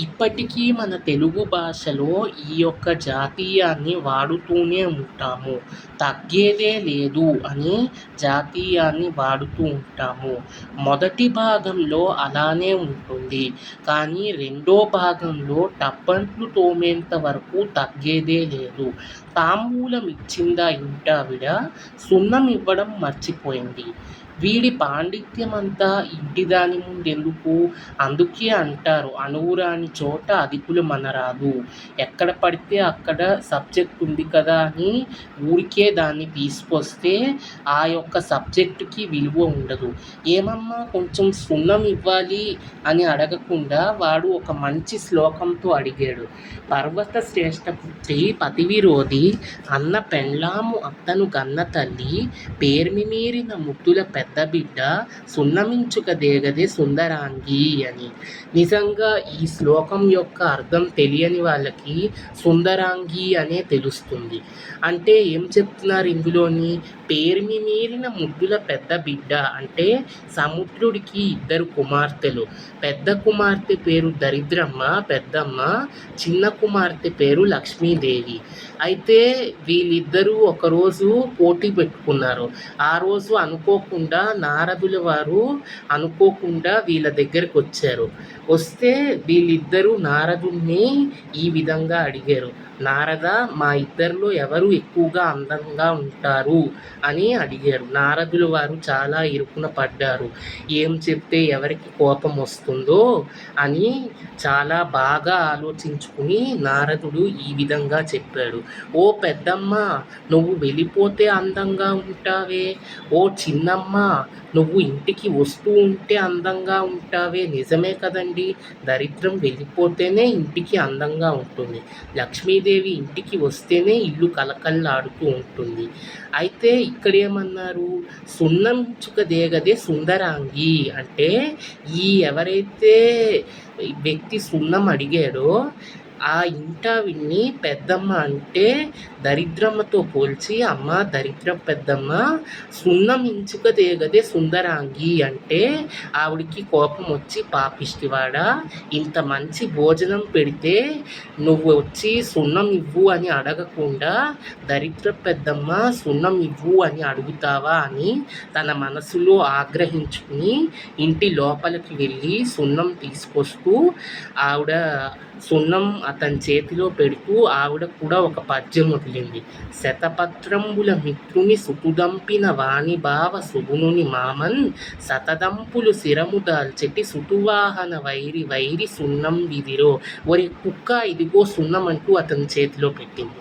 ఇప్పటికీ మన తెలుగు భాషలో ఈ యొక్క జాతీయాన్ని వాడుతూనే ఉంటాము. తగ్గేదే లేదు అని జాతీయాన్ని వాడుతూ ఉంటాము. మొదటి భాగంలో అలానే ఉంటుంది. కానీ రెండో భాగంలో టబ్బంట్లు తోమేంత వరకు తగ్గేదే లేదు. తాంబూలం ఇచ్చిందా ఇంటావిడ, సున్నం ఇవ్వడం మర్చిపోయింది. వీడి పాండిత్యమంతా ఇంటిదాని ముందెందుకు? అందుకే అంటారు అణువురాని చోట అధికులు మనరాదు. ఎక్కడ పడితే అక్కడ సబ్జెక్ట్ ఉంది కదా అని ఊరికే దాన్ని తీసుకొస్తే ఆ యొక్క సబ్జెక్టుకి విలువ ఉండదు. ఏమమ్మా కొంచెం సున్నం ఇవ్వాలి అని అడగకుండా వాడు ఒక మంచి శ్లోకంతో అడిగాడు. పర్వత శ్రేష్ఠపుత్రి పతివిరోధి అన్న పెండ్లాము అత్తను గన్న తల్లి పేర్మిమీరిన ముద్దుల పెద్ద బిడ్డ సున్నమించుక దేగదే సుందరాంగి అని. నిజంగా ఈ శ్లోకం యొక్క అర్థం తెలియని వాళ్ళకి సుందరాంగి అనే తెలుస్తుంది. అంటే ఏం చెప్తున్నారు ఇందులోని? పేర్మిమీరిన ముద్దుల పెద్ద బిడ్డ అంటే సముద్రుడికి 2 కుమార్తెలు. పెద్ద కుమార్తె పేరు దరిద్రమ్మ పెద్దమ్మ, చిన్న కుమార్తె పేరు లక్ష్మీదేవి. అయితే వీళ్ళిద్దరూ ఒకరోజు పోటీ పెట్టుకున్నారు. ఆ రోజు అనుకోకుండా నారదుల వారు అనుకోకుండా వీళ్ళ దగ్గరికి వచ్చారు. వస్తే వీళ్ళిద్దరూ నారదుణ్ణి ఈ విధంగా అడిగారు. నారద, మా ఇద్దరిలో ఎవరు ఎక్కువగా అందంగా ఉంటారు అని అడిగారు. నారదుల వారు చాలా ఇరుకున పడ్డారు. ఏం చెప్తే ఎవరికి కోపం వస్తుందో అని చాలా బాగా ఆలోచించుకుని నారదుడు ఈ విధంగా చెప్పాడు. ఓ పెద్దమ్మ, నువ్వు వెళ్ళిపోతే అందంగా ఉంటావే. ఓ చిన్నమ్మ, నువ్వు ఇంటికి వస్తూ ఉంటే అందంగా ఉంటావే. నిజమే కదండి, దరిద్రం వెళ్ళిపోతేనే ఇంటికి అందంగా ఉంటుంది. లక్ష్మీదేవి ఇంటికి వస్తేనే ఇల్లు కలకల్లాడుతూ ఉంటుంది. అయితే ఇక్కడేమన్నారు? సున్నంచుక దేగదే సుందరాంగి అంటే ఈ ఎవరైతే వ్యక్తి సున్నం అడిగాడో ఆ ఇంటావిడ్ని పెద్దమ్మ అంటే దరిద్రమ్మతో పోల్చి, అమ్మ దరిద్ర పెద్దమ్మ, సున్నం ఇంచుక దేగదే సుందరాంగి అంటే ఆవిడికి కోపం వచ్చి, పాపిష్టివాడా, ఇంత మంచి భోజనం పెడితే నువ్వు వచ్చి సున్నం ఇవ్వు అని అడగకుండా దరిద్ర పెద్దమ్మ సున్నం ఇవ్వు అని అడుగుతావా అని తన మనసులో ఆగ్రహించుకుని ఇంటి లోపలికి వెళ్ళి సున్నం తీసుకొస్తూ ఆవిడ సున్నం అతని చేతిలో పెడుతూ ఆవిడ కూడా ఒక పద్యం వదిలింది. శతపత్రంబుల మిత్రుని సుతుదంపిన వాణి భావ సుగుణుని మామన్ శతదంపులు శిరము దాల్చెటి సుతువాహన వైరి వైరి సున్నం విదిరో. ఒరే కుక్క, ఇదిగో సున్నం అంటూ అతని చేతిలో పెట్టింది.